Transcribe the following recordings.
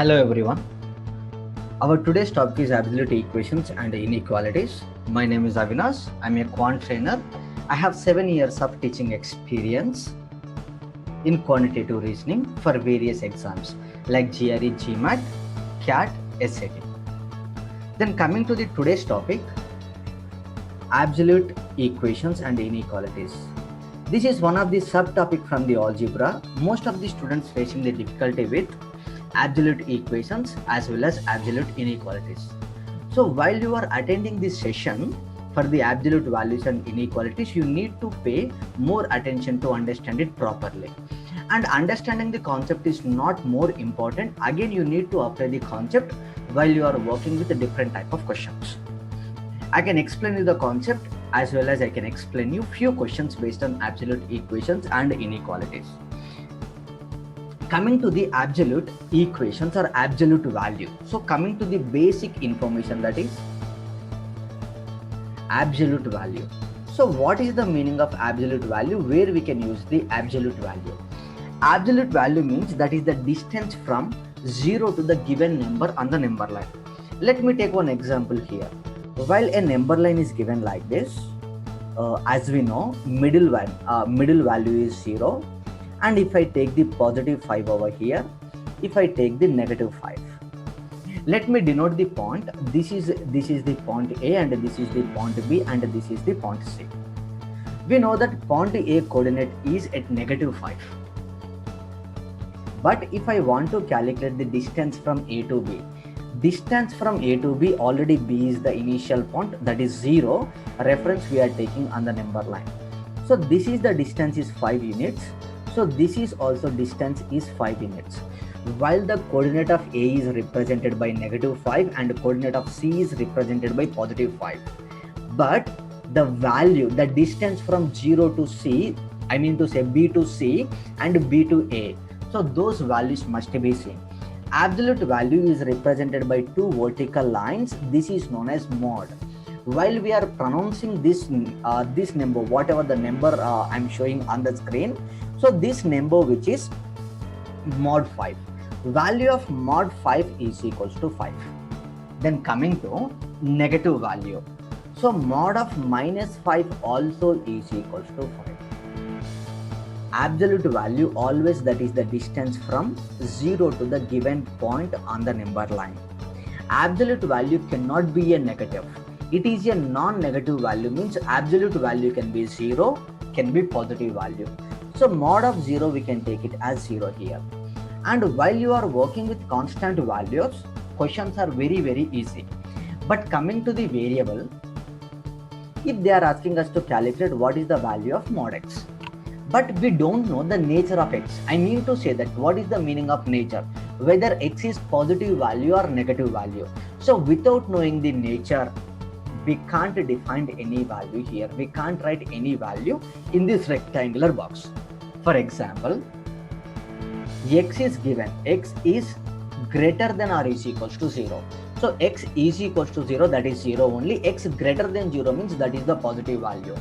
Hello everyone. Our today's topic is absolute equations and inequalities. My name is Avinash. I'm a quant trainer. I have 7 years of teaching experience in quantitative reasoning for various exams like GRE, GMAT, CAT, SAT. Then coming to the today's topic, absolute equations and inequalities. This is one of the subtopic from the algebra. Most of the students facing the difficulty with absolute equations as well as absolute inequalities. So while you are attending this session for the absolute values and inequalities, you need to pay more attention to understand it properly. And understanding the concept is not more important. Again, you need to apply the concept while you are working with a different type of questions. I can explain you the concept as well as I can explain you few questions based on absolute equations and inequalities. Coming to the absolute equations or absolute value. So coming to the basic information, that is absolute value. So what is the meaning of absolute value? Where we can use the absolute value? Absolute value means that is the distance from 0 to the given number on the number line. Let me take one example here. While a number line is given like this, as we know, middle value is 0. And if I take the positive 5 over here, if I take the negative 5, let me denote the point. This is the point A and this is the point B and this is the point C. We know that point A coordinate is at negative 5. But if I want to calculate the distance from A to B, distance from A to B, already B is the initial point, that is 0, reference we are taking on the number line. So this is the distance is 5 units. So this is also distance is 5 units. While the coordinate of A is represented by negative 5 and the coordinate of C is represented by positive 5. But the value, the distance from 0 to C, I mean to say B to C and B to A. So those values must be seen. Absolute value is represented by two vertical lines. This is known as mod. While we are pronouncing this number, whatever the number I'm showing on the screen, so this number which is mod 5, value of mod 5 is equals to 5. Then coming to negative value, so mod of minus 5 also is equals to 5. Absolute value always, that is the distance from 0 to the given point on the number line. Absolute value cannot be a negative. It is a non-negative value, means absolute value can be 0, can be positive value. So mod of 0 we can take it as 0 here. And while you are working with constant values, questions are very easy. But coming to the variable, if they are asking us to calculate what is the value of mod x, but we don't know the nature of x. I mean to say that what is the meaning of nature, whether x is positive value or negative value. So without knowing the nature, we can't define any value here. We can't write any value in this rectangular box. For example, x is given, x is greater than or is equals to 0. So x is equals to 0, that is 0 only. X greater than 0 means that is the positive value.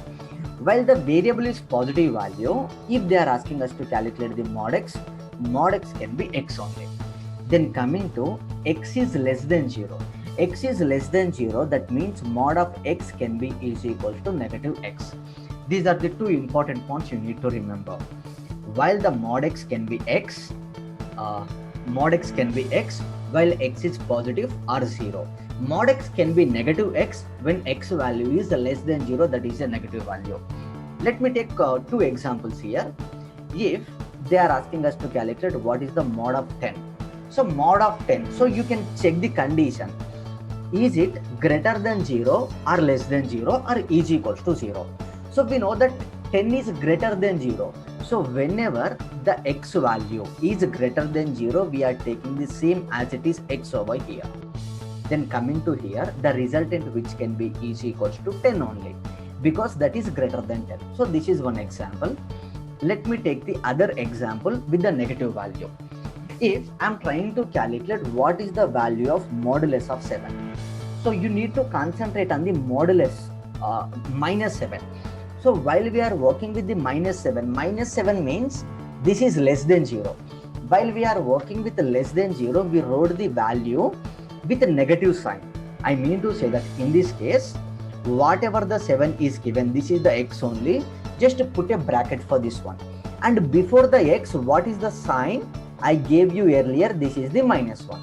While the variable is positive value, if they are asking us to calculate the mod x can be x only. Then coming to x is less than 0. X is less than 0, that means mod of x can be is equals to negative x. These are the two important points you need to remember. While the mod x can be x, while x is positive or 0. Mod x can be negative x when x value is less than 0, that is a negative value. Let me take two examples here. If they are asking us to calculate what is the mod of 10. So mod of 10, so you can check the condition. Is it greater than 0 or less than 0 or is equals to 0? So we know that 10 is greater than 0. So whenever the x value is greater than 0, we are taking the same as it is x over here. Then coming to here, the resultant which can be is equals to 10 only, because that is greater than 10. So this is one example. Let me take the other example with the negative value. If I am trying to calculate what is the value of modulus of 7, so you need to concentrate on the modulus minus 7. So while we are working with the minus 7 means this is less than 0. While we are working with less than 0, we wrote the value with a negative sign. I mean to say that in this case, whatever the 7 is given, this is the x only, just put a bracket for this one. And before the x, what is the sign I gave you earlier? This is the -1.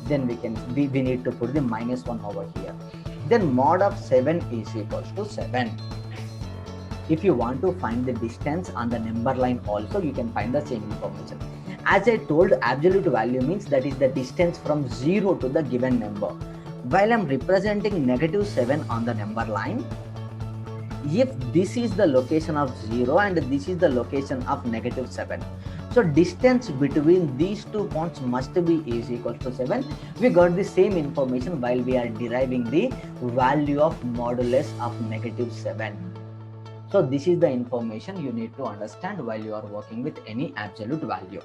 Then we need to put the -1 over here. Then mod of 7 is equals to 7. If you want to find the distance on the number line also, you can find the same information. As I told, absolute value means that is the distance from 0 to the given number. While I'm representing -7 on the number line, if this is the location of 0 and this is the location of -7, so distance between these 2 points must be is equal to 7. We got the same information while we are deriving the value of modulus of -7. So this is the information you need to understand while you are working with any absolute value.